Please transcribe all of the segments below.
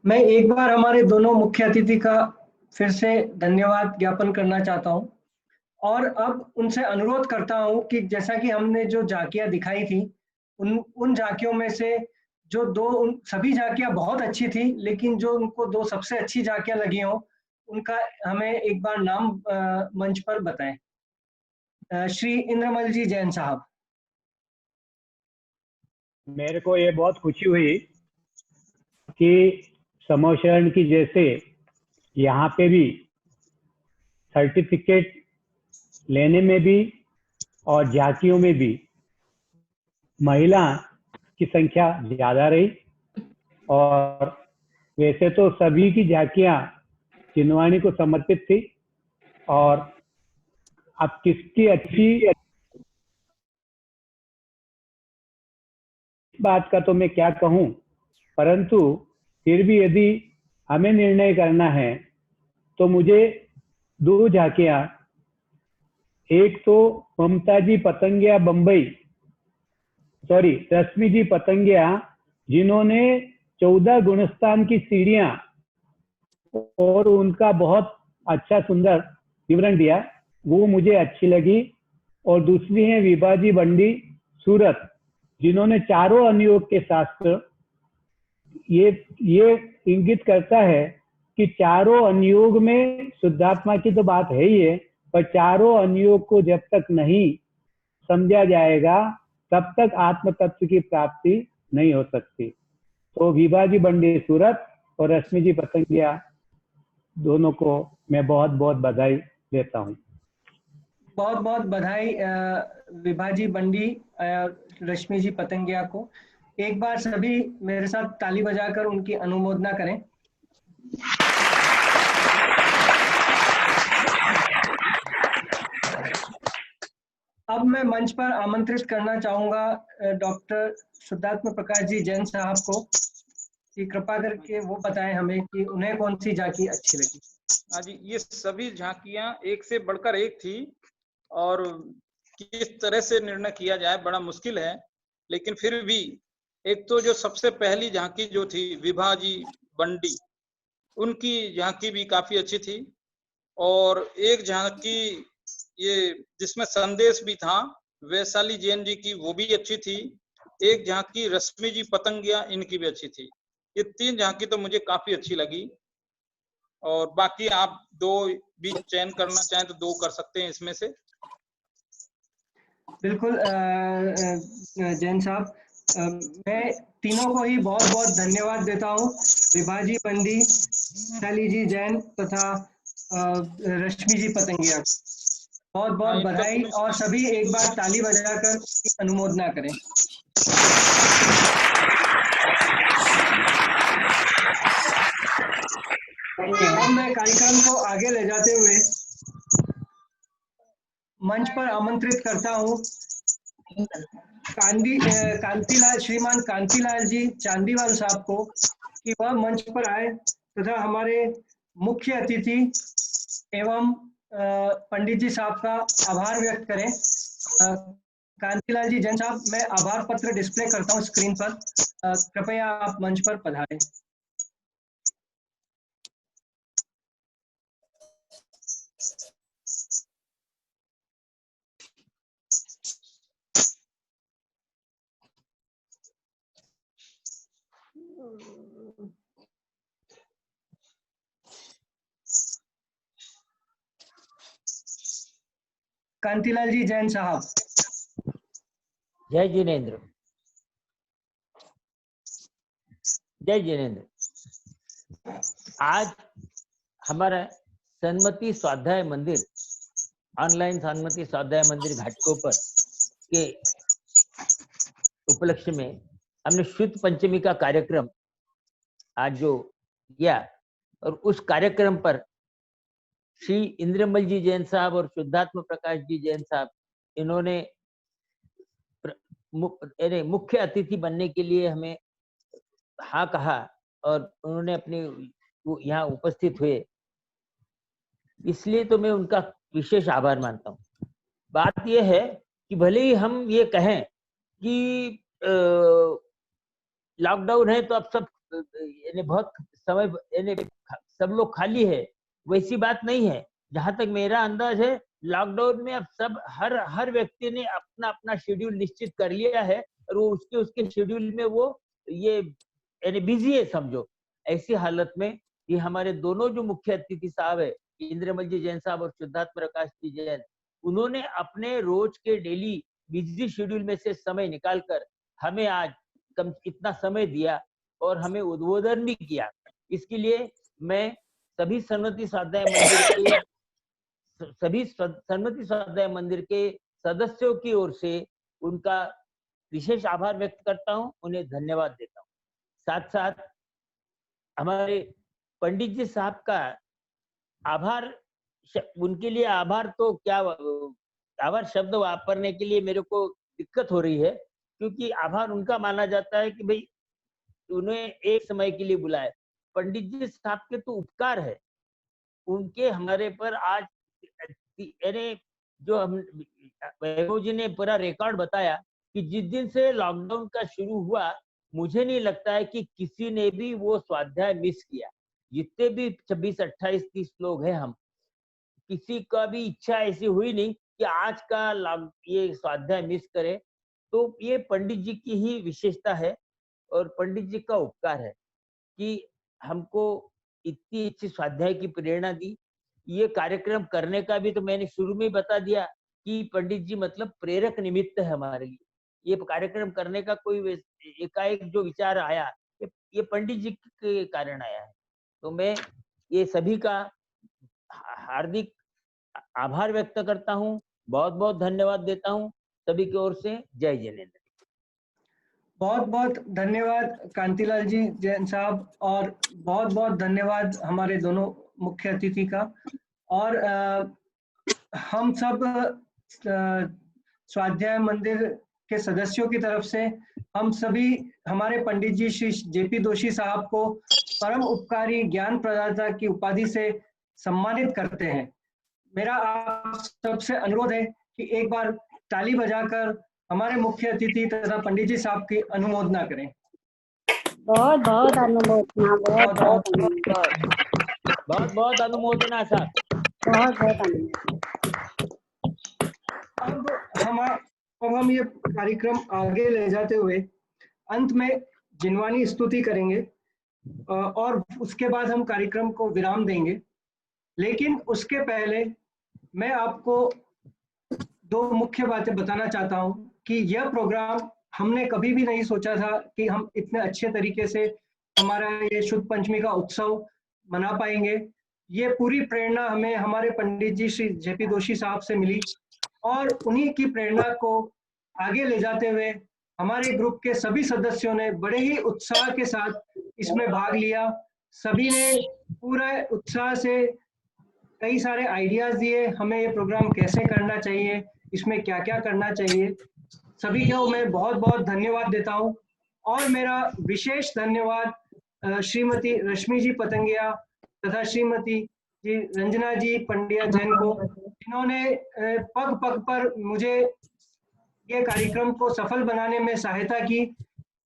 मैं एक बार हमारे दोनों मुख्य अतिथि का फिर से धन्यवाद ज्ञापन करना चाहता हूं और अब उनसे अनुरोध करता हूं कि जैसा कि हमने जो झांकियां दिखाई थी, उन उन झांकियों में से जो दो सभी झांकियां बहुत अच्छी थी, लेकिन जो उनको दो सबसे अच्छी झांकियां लगी हों, उनका हमें एक बार नाम मंच पर बताएं। श्री इंद्रमल जी जैन साहब। मेरे को ये बहुत खुशी हुई कि समूहशरण की जैसे यहाँ पे भी सर्टिफिकेट लेने में भी और झांकियों में भी महिला की संख्या ज्यादा रही। और वैसे तो सभी की झांकियां चिनवानी को समर्पित थी, और अब किसकी अच्छी बात का तो मैं क्या कहूं, परंतु फिर भी यदि हमें निर्णय करना है तो मुझे दो झांकियां, एक तो ममता जी पतंगिया बम्बई, रश्मि जी पतंगिया, जिन्होंने 14 गुणस्थान की सीढ़ियां और उनका बहुत अच्छा सुंदर विवरण दिया, वो मुझे अच्छी लगी। और दूसरी है विभाजी बंडी सूरत, जिन्होंने चारों अनुयोग के शास्त्र, ये इंगित करता है कि चारों अनुयोग में शुद्धात्मा की तो बात है ही है, पर चारों अनुयोग को जब तक नहीं समझा जाएगा तब तक आत्म तत्व की प्राप्ति नहीं हो सकती। तो विभाजी बंडी सूरत और रश्मि जी पतंगिया दोनों को मैं बहुत बहुत बधाई देता हूँ। बहुत बहुत बधाई विभाजी बंडी, रश्मि जी पतंगिया को। एक बार सभी मेरे साथ ताली बजाकर उनकी अनुमोदना करें। अब मैं मंच पर आमंत्रित करना चाहूंगा डॉक्टर शुद्धात्मा प्रकाश जी जैन साहब को कि कृपा करके वो बताएं हमें कि उन्हें कौन सी झांकी अच्छी लगी। हाँ जी, ये सभी झांकियां एक से बढ़कर एक थी और किस तरह से निर्णय किया जाए बड़ा मुश्किल है, लेकिन फिर भी एक तो जो सबसे पहली झांकी जो थी विभाजी बंडी, उनकी झांकी भी काफी अच्छी थी। और एक झांकी ये जिसमें संदेश भी था, वैशाली जैन जी की, वो भी अच्छी थी। एक झांकी रश्मि जी पतंगिया, इनकी भी अच्छी थी। ये तीन झांकी तो मुझे काफी अच्छी लगी। और बाकी आप दो भी चयन करना चाहें तो दो कर सकते हैं इसमें से। बिल्कुल जैन साहब, मैं तीनों को ही बहुत बहुत धन्यवाद देता हूँ, विभाजी बंदी, वैशाली जी जैन तथा रश्मि जी पतंगिया। बहुत बहुत बधाई, और सभी एक बार ताली बजाकर अनुमोदना करें। अब मैं कार्यक्रम को आगे ले जाते हुए मंच पर आमंत्रित करता हूं कांतिलाल, श्रीमान कांतिलाल जी चांदीवाल साहब को कि वह मंच पर आए तथा हमारे मुख्य अतिथि एवं पंडित जी साहब का आभार व्यक्त करें। कांतिलाल जी जैन साहब, मैं आभार पत्र डिस्प्ले करता हूं स्क्रीन पर, कृपया आप मंच पर पधारें। कांतिलाल जी जैन साहब। जय जिनेंद्र। जय जिनेंद्र। आज हमारा सन्मति स्वाध्याय मंदिर, ऑनलाइन सन्मति स्वाध्याय मंदिर घाटकोपर के उपलक्ष्य में हमने शुद्ध पंचमी का कार्यक्रम आज जो किया, और उस कार्यक्रम पर श्री इंद्रमल जी जैन साहब और शुद्धात्मा प्रकाश जी जैन साहब, इन्होंने मुख्य अतिथि बनने के लिए हमें हाँ कहा और उन्होंने अपने यहाँ उपस्थित हुए, इसलिए तो मैं उनका विशेष आभार मानता हूँ। बात यह है कि भले ही हम ये कहें कि लॉकडाउन है तो अब सब बहुत समय यानी सब लोग खाली है, वैसी बात नहीं है। जहां तक मेरा अंदाज है, लॉकडाउन में अब सब हर व्यक्ति ने अपना अपना शेड्यूल निश्चित कर लिया है और वो उसके शेड्यूल में वो ये यानी बिजी है समझो। ऐसी हालत में ये हमारे दोनों जो मुख्य अतिथि साहब है, इंद्रमल जी जैन साहब और शुद्धात्म प्रकाश जी जैन, उन्होंने अपने रोज के डेली बिजी शेड्यूल में से समय निकालकर हमें आज इतना समय दिया और हमें उद्बोधन भी किया। इसके लिए मैं सभी सन्मति स्वाध्याय मंदिर के सदस्यों की ओर से उनका विशेष आभार व्यक्त करता हूं, उन्हें धन्यवाद देता हूं। साथ साथ हमारे पंडित जी साहब का आभार, उनके लिए आभार तो क्या, आभार शब्द वापरने के लिए मेरे को दिक्कत हो रही है, क्योंकि आभार उनका माना जाता है कि भाई उन्हें एक समय के लिए बुलाए। पंडित जी साहब के तो उपकार है, उनके हमारे पर आज यानी जो हम वैभव जी ने पूरा रिकॉर्ड बताया कि जिस दिन से लॉकडाउन का शुरू हुआ, मुझे नहीं लगता है कि किसी ने भी वो स्वाध्याय मिस किया। जितने भी 26, 28, 30 लोग हैं, हम किसी का भी इच्छा ऐसी हुई नहीं कि आज का ये स्वाध्याय मिस करे। तो ये पंडित जी की ही विशेषता है और पंडित जी का उपकार है कि हमको इतनी अच्छी स्वाध्याय की प्रेरणा दी। ये कार्यक्रम करने का भी तो मैंने शुरू में बता दिया कि पंडित जी मतलब प्रेरक निमित्त है हमारे लिए। ये कार्यक्रम करने का कोई एकाएक जो विचार आया, ये पंडित जी के कारण आया है। तो मैं ये सभी का हार्दिक आभार व्यक्त करता हूँ, बहुत बहुत धन्यवाद देता हूँ सभी की ओर से। जय जिनेन्द्र। बहुत बहुत धन्यवाद कांतिलाल जी जैन साहब, और बहुत बहुत धन्यवाद हमारे दोनों मुख्य अतिथि का। और हम सब स्वाध्याय मंदिर के सदस्यों की तरफ से हम सभी हमारे पंडित जी श्री जेपी दोषी साहब को परम उपकारी ज्ञान प्रदाता की उपाधि से सम्मानित करते हैं। मेरा आप सबसे अनुरोध है कि एक बार ताली बजाकर हमारे मुख्य अतिथि तथा पंडित जी साहब की अनुमोदना करें। बहुत बहुत अनुमोदना, बहुत बहुत अनुमोदना साहब, बहुत अनुमोदना। अब हम ये कार्यक्रम आगे ले जाते हुए अंत में जिनवानी स्तुति करेंगे और उसके बाद हम कार्यक्रम को विराम देंगे। लेकिन उसके पहले मैं आपको दो मुख्य बातें बताना चाहता हूं कि यह प्रोग्राम हमने कभी भी नहीं सोचा था कि हम इतने अच्छे तरीके से हमारा ये शुद्ध पंचमी का उत्सव मना पाएंगे। ये पूरी प्रेरणा हमें हमारे पंडित जी श्री जेपी दोषी साहब से मिली और उन्हीं की प्रेरणा को आगे ले जाते हुए हमारे ग्रुप के सभी सदस्यों ने बड़े ही उत्साह के साथ इसमें भाग लिया। सभी ने पूरे उत्साह से कई सारे आइडियाज दिए, हमें ये प्रोग्राम कैसे करना चाहिए, इसमें क्या क्या करना चाहिए। सभी को मैं बहुत बहुत धन्यवाद देता हूँ। और मेरा विशेष धन्यवाद श्रीमती रश्मि जी पतंगिया तथा श्रीमती जी रंजना जी पंड्या जैन को, जिन्होंने पग पग पर मुझे ये कार्यक्रम को सफल बनाने में सहायता की।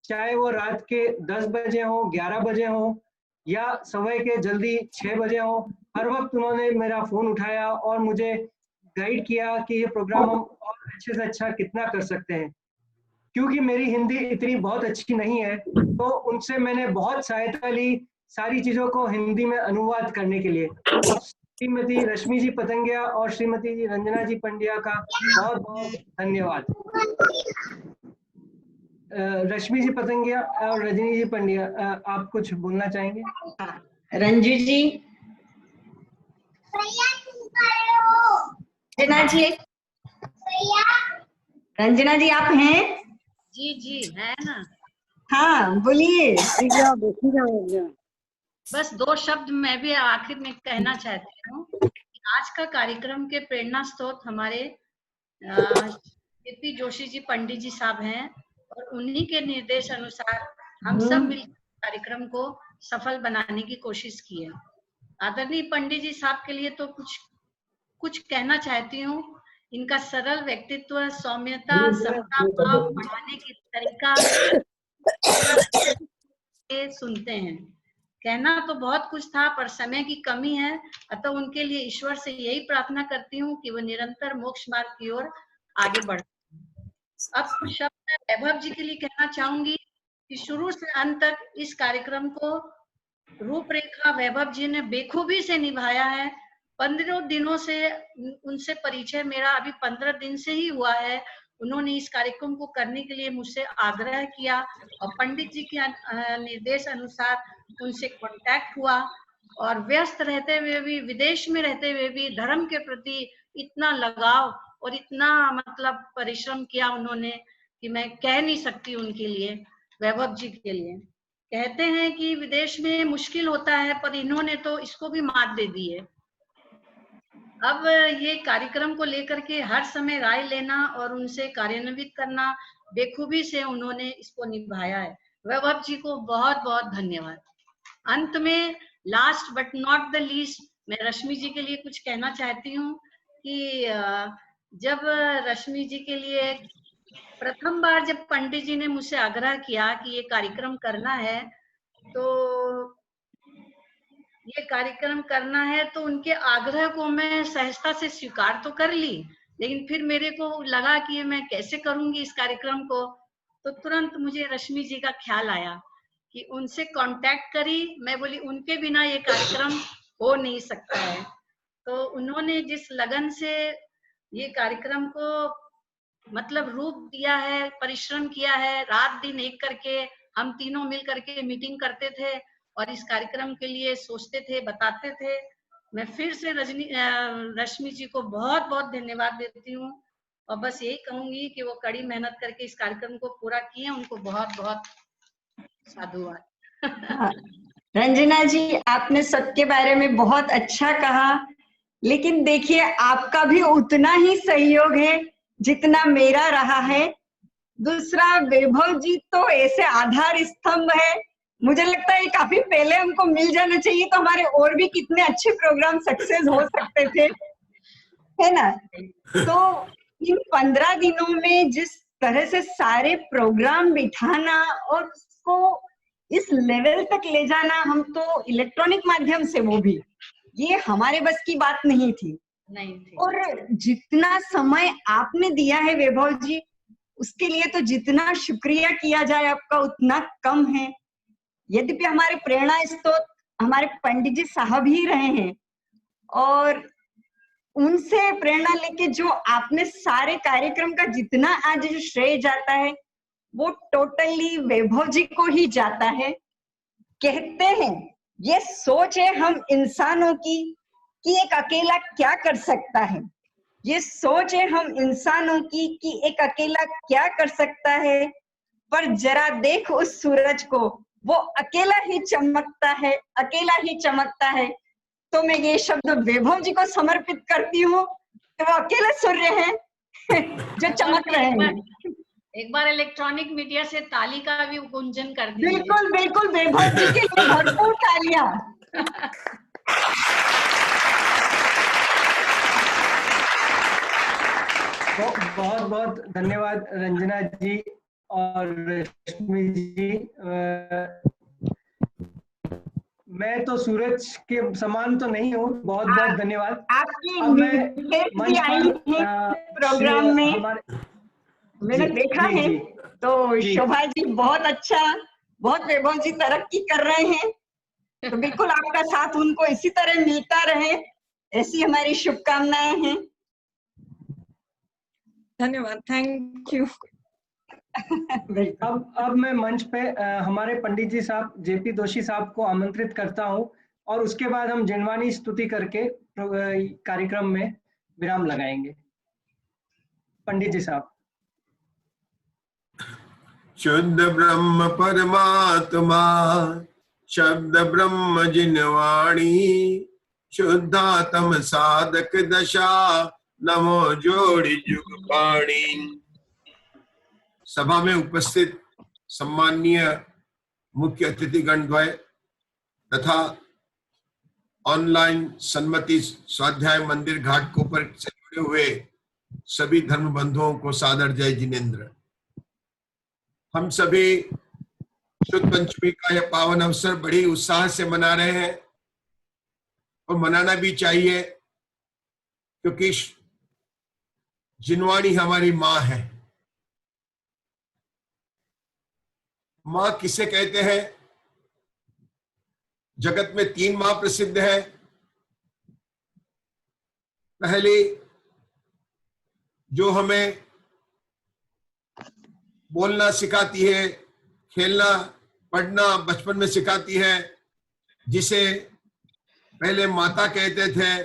चाहे वो रात के 10 बजे हो, 11 बजे हो या सुबह के जल्दी 6 बजे हो, हर वक्त उन्होंने मेरा फोन उठाया और मुझे गाइड किया कि ये प्रोग्राम हम और अच्छे से अच्छा कितना कर सकते हैं। क्योंकि मेरी हिंदी इतनी बहुत अच्छी नहीं है, तो उनसे मैंने बहुत सहायता ली सारी चीजों को हिंदी में अनुवाद करने के लिए। श्रीमती रश्मि जी पतंगिया और श्रीमती जी रंजना जी पंड्या का बहुत बहुत धन्यवाद। रश्मि जी पतंगिया और रजनी जी पंड्या, आप कुछ बोलना चाहेंगे? रंजू जी, रंजना जी, रंजना जी आप हैं? जी जी है ना। हाँ बोलिए। बस 2 शब्द मैं भी आखिर में कहना चाहती हूँ। आज का कार्यक्रम के प्रेरणा स्रोत हमारे जेपी जोशी जी पंडित जी साहब हैं और उन्हीं के निर्देश अनुसार हम सब मिलकर कार्यक्रम को सफल बनाने की कोशिश की है। आदरणीय पंडित जी साहब के लिए तो कुछ कहना चाहती हूँ। इनका सरल व्यक्तित्व, सौम्यता, समता भाव, पढ़ाने की तरीका सुनते हैं। कहना तो बहुत कुछ था पर समय की कमी है, अतः उनके लिए ईश्वर से यही प्रार्थना करती हूँ कि वो निरंतर मोक्ष मार्ग की ओर आगे बढ़े। अब कुछ शब्द मैं वैभव जी के लिए कहना चाहूंगी कि शुरू से अंत तक इस कार्यक्रम को रूपरेखा वैभव जी ने बेखूबी से निभाया है। 15 दिनों से उनसे परिचय मेरा अभी 15 दिन से ही हुआ है। उन्होंने इस कार्यक्रम को करने के लिए मुझसे आग्रह किया और पंडित जी के निर्देश अनुसार उनसे कांटेक्ट हुआ और व्यस्त रहते हुए भी, विदेश में रहते हुए भी धर्म के प्रति इतना लगाव और इतना मतलब परिश्रम किया उन्होंने कि मैं कह नहीं सकती उनके लिए, वैभव जी के लिए। कहते हैं कि विदेश में मुश्किल होता है पर इन्होंने तो इसको भी मात दे दी है। अब ये कार्यक्रम को लेकर के हर समय राय लेना और उनसे कार्यान्वित करना, बेखूबी से उन्होंने इसको निभाया है। वैभव जी को बहुत बहुत धन्यवाद। अंत में last but not the least मैं रश्मि जी के लिए कुछ कहना चाहती हूँ कि जब रश्मि जी के लिए प्रथम बार जब पंडित जी ने मुझसे आग्रह किया कि ये कार्यक्रम करना है, तो ये कार्यक्रम करना है तो उनके आग्रह को मैं सहजता से स्वीकार तो कर ली, लेकिन फिर मेरे को लगा कि मैं कैसे करूंगी इस कार्यक्रम को। तो तुरंत मुझे रश्मि जी का ख्याल आया कि उनसे कांटेक्ट करी। मैं बोली उनके बिना ये कार्यक्रम हो नहीं सकता है। तो उन्होंने जिस लगन से ये कार्यक्रम को मतलब रूप दिया है, परिश्रम किया है, रात दिन एक करके हम तीनों मिल करके मीटिंग करते थे और इस कार्यक्रम के लिए सोचते थे, बताते थे। मैं फिर से रश्मि जी को बहुत बहुत धन्यवाद देती हूँ और बस यही कहूंगी कि वो कड़ी मेहनत करके इस कार्यक्रम को पूरा किए। उनको बहुत बहुत साधुवाद। रंजना जी, आपने सबके बारे में बहुत अच्छा कहा, लेकिन देखिए आपका भी उतना ही सहयोग है जितना मेरा रहा है। दूसरा, वैभव जी तो ऐसे आधार स्तंभ है, मुझे लगता है काफी पहले हमको मिल जाना चाहिए तो हमारे और भी कितने अच्छे प्रोग्राम सक्सेस हो सकते थे, है ना। तो इन 15 दिनों में जिस तरह से सारे प्रोग्राम बिठाना और उसको इस लेवल तक ले जाना, हम तो इलेक्ट्रॉनिक माध्यम से, वो भी ये हमारे बस की बात नहीं थी। और जितना समय आपने दिया है वैभव जी, उसके लिए तो जितना शुक्रिया किया जाए आपका उतना कम है। यद्यपि हमारे प्रेरणा स्रोत हमारे पंडित जी साहब ही रहे हैं और उनसे प्रेरणा लेके जो आपने सारे कार्यक्रम का जितना आज जो श्रेय जाता है वो टोटली वैभव जी को ही जाता है। कहते हैं ये सोच है हम इंसानों की कि एक अकेला क्या कर सकता है, ये सोच है हम इंसानों की कि एक अकेला क्या कर सकता है, पर जरा देख उस सूरज को, वो अकेला ही चमकता है, अकेला ही चमकता है। तो मैं ये शब्द वैभव जी को समर्पित करती हूँ कि वो अकेले सूर्य हैं जो चमक रहे हैं। एक बार इलेक्ट्रॉनिक मीडिया से ताली का भी गुंजन कर दीजिए। बिल्कुल बिल्कुल, वैभव जी के लिए भरपूर तालियां। बहुत बहुत धन्यवाद रंजना जी और रश्मि जी। मैं तो सूरज के समान तो नहीं हूँ, बहुत बहुत धन्यवाद। आपकी मंच पर प्रोग्राम में हमारे मैंने देखा है, तो शोभा जी बहुत अच्छा, बहुत वैभव जी तरक्की कर रहे हैं, तो बिल्कुल आपका साथ उनको इसी तरह मिलता रहे, ऐसी हमारी शुभकामनाएं हैं। धन्यवाद, थैंक यू। अब मैं मंच पे हमारे पंडित जी साहब जेपी दोषी साहब को आमंत्रित करता हूं और उसके बाद हम जिनवानी स्तुति करके कार्यक्रम में विराम लगाएंगे। पंडित जी साहब। शुद्ध ब्रह्म परमात्मा शब्द ब्रह्म जिनवाणी शुद्धात्म साधक दशा नमो जोड़ी जुग पाणी। सभा में उपस्थित सम्माननीय मुख्य अतिथिगण द्वय तथा ऑनलाइन सन्मति स्वाध्याय मंदिर घाटकोपर से जुड़े हुए सभी धर्म बंधुओं को सादर जय जिनेन्द्र। हम सभी शुद्ध पंचमी का यह पावन अवसर बड़ी उत्साह से मना रहे हैं और मनाना भी चाहिए, क्योंकि जिनवाणी हमारी माँ है। माँ किसे कहते हैं? जगत में 3 माँ प्रसिद्ध है। पहली जो हमें बोलना सिखाती है, खेलना पढ़ना बचपन में सिखाती है, जिसे पहले माता कहते थे,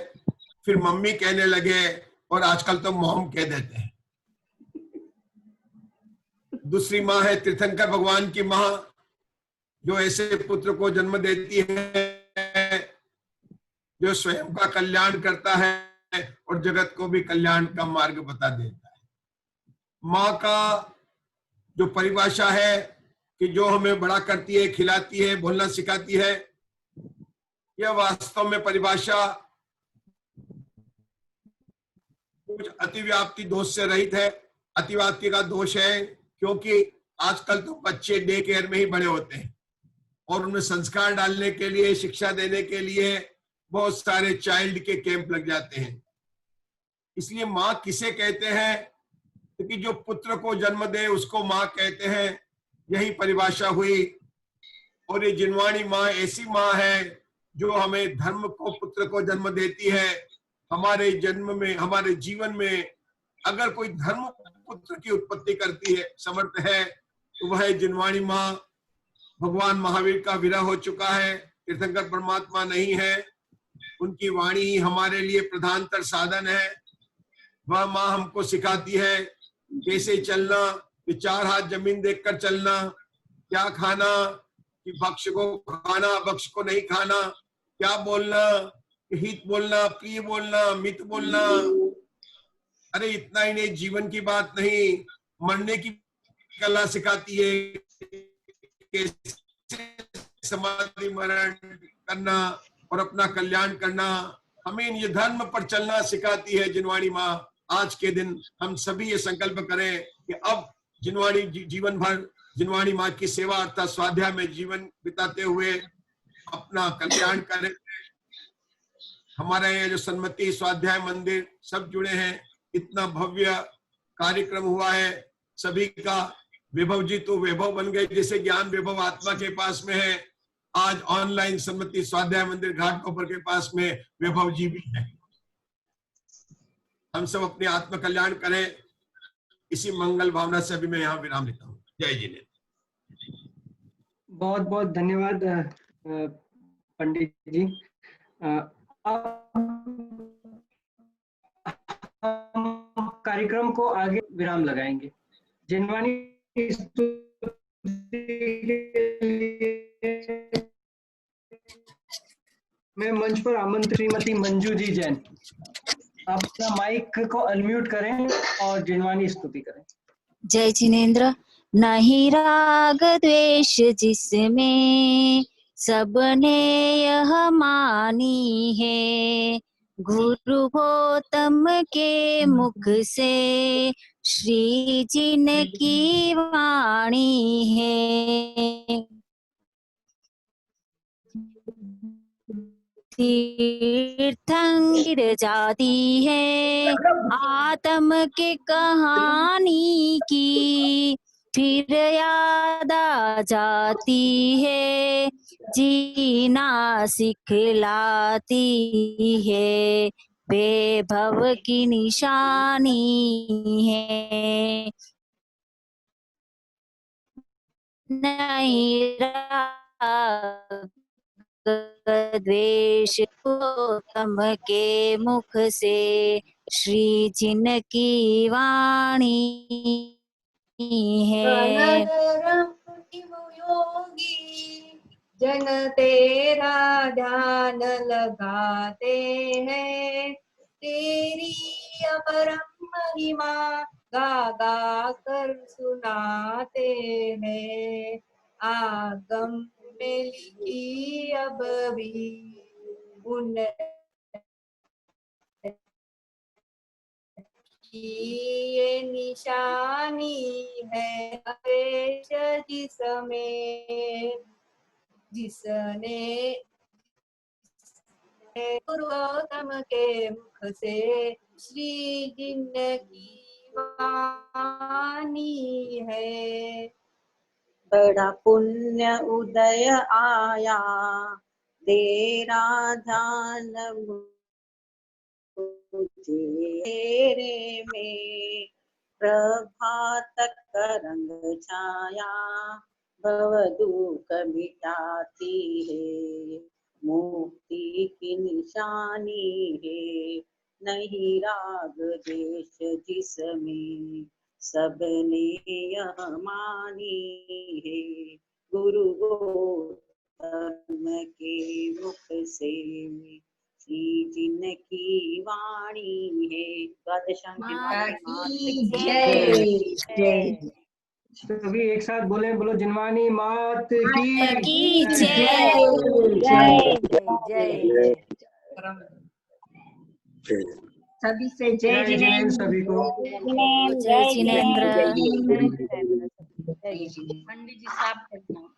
फिर मम्मी कहने लगे और आजकल तो मॉम कह देते हैं। दूसरी माँ है तीर्थंकर भगवान की माँ, जो ऐसे पुत्र को जन्म देती है जो स्वयं का कल्याण करता है और जगत को भी कल्याण का मार्ग बता देता है। माँ का जो परिभाषा है कि जो हमें बड़ा करती है, खिलाती है, बोलना सिखाती है, यह वास्तव में परिभाषा कुछ अतिव्याप्ति दोष से रहित है। अतिव्याप्ति का दोष है क्योंकि आजकल तो बच्चे डे केयर में ही बड़े होते हैं और उनमें संस्कार डालने के लिए, शिक्षा देने के लिए बहुत सारे चाइल्ड के कैंप लग जाते हैं। इसलिए माँ किसे कहते हैं? क्योंकि जो पुत्र को जन्म दे उसको माँ कहते हैं, यही परिभाषा हुई। और ये जिनवाणी माँ ऐसी माँ है जो हमें धर्म को, पुत्र को जन्म देती है। हमारे जन्म में, हमारे जीवन में अगर कोई धर्म पुत्र की उत्पत्ति करती है, समर्थ है, तो वह है जिनवाणी माँ। भगवान महावीर का विरह हो चुका है, तीर्थंकर परमात्मा नहीं है, उनकी वाणी ही हमारे लिए प्रधानतर साधन है। वह माँ हमको सिखाती है कैसे चलना, कि 4 हाथ जमीन देखकर चलना, क्या खाना, कि भक्ष को खाना, भक्ष को नहीं खाना, क्या बोलना, हित बोलना, प्रिय बोलना, मित बोलना। अरे इतना ही नहीं, जीवन की बात नहीं, मरने की कला सिखाती है, समाधि मरण करना और अपना कल्याण करना। हमें ये धर्म पर चलना सिखाती है जिनवाणी माँ। आज के दिन हम सभी ये संकल्प करें कि अब जिनवाणी जीवन भर जिनवाणी माँ की सेवा अर्थात स्वाध्याय में जीवन बिताते हुए अपना कल्याण करें। हमारे यहाँ जो सन्मति स्वाध्याय मंदिर सब जुड़े हैं, इतना भव्य कार्यक्रम हुआ है, सभी का विभव जी तो वैभव बन गए, जैसे ज्ञान वैभव आत्मा के पास में है, आज ऑनलाइन सन्मति स्वाध्याय मंदिर घाटकोपर के पास में वैभव जी भी है। हम सब अपने आत्म कल्याण करें, इसी मंगल भावना से अभी मैं यहाँ विराम लेता हूँ। जय जिनेन्द्र। बहुत बहुत धन्यवाद पंडित जी। कार्यक्रम को आगे विराम लगाएंगे। जिनवाणी मैं मंच पर आमंत्रित श्रीमती मंजू जी जैन, आप अपना माइक को अनम्यूट करें और जिनवाणी स्तुति करें। जय जिनेन्द्र। नहीं राग द्वेष जिसमें सबने यह मानी है, गुरु गौतम के मुख से श्री जिन की वाणी है। तीर्थंकर जाती है आत्म के कहानी की, फिर याद आ जाती है जीना सिखलाती है, वैभव की निशानी है। नहीं राग द्वेष गौतम के मुख से श्री जिन की वाणी है। योगी जन तेरा ध्यान लगाते हैं, तेरी अपरम महिमा गा गा कर सुनाते हैं। आगम में लिखी अब भी उन की ये निशानी है, निर्देश जिसने गुरुगौतम के मुख से श्री जिनकी वाणी है। बड़ा पुण्य उदय आया तेरा ध्यान मुझे तेरे में, प्रभात का रंग छाया भव दुख मिटाती है, मुक्ति की निशानी है, नहीं राग देश जिसमें सबने यह मानी है, गुरु गौतम के मुख से श्री जिनकी वाणी है। सभी एक साथ बोले, बोलो जिनवानी मात की जय। सभी से जय जय जिनेन्द्र सभी को। जय जिनेन्द्र। पंडित जी साहब करना।